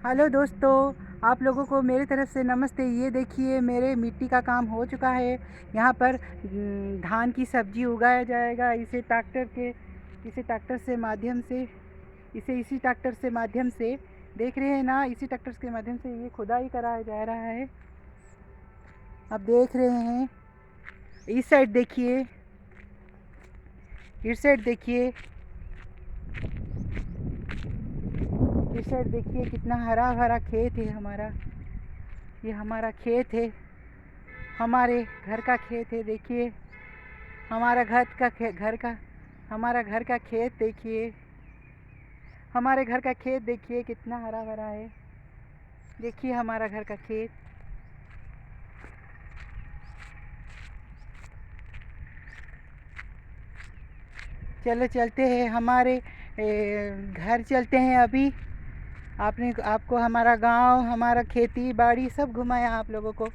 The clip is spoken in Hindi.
हेलो दोस्तों, आप लोगों को मेरी तरफ से नमस्ते। ये देखिए मेरे मिट्टी का काम हो चुका है। यहाँ पर धान की सब्जी उगाया जाएगा। इसे ट्रैक्टर से माध्यम से इसी ट्रैक्टर से माध्यम से देख रहे हैं ना, इसी ट्रैक्टर के माध्यम से ये खुदाई कराया जा रहा है। आप देख रहे हैं, इस साइड देखिए, इस साइड देखिए, इस साइड देखिए, कितना हरा भरा खेत है हमारा। ये हमारा खेत है, हमारे घर का खेत है। देखिए हमारा हमारा घर का खेत देखिए, हमारे घर का खेत देखिए कितना हरा भरा है। देखिए हमारा घर का खेत। चलो चलते हैं हमारे घर चलते हैं अभी। आपको हमारा गांव, हमारा खेती बाड़ी सब घुमाया आप लोगों को।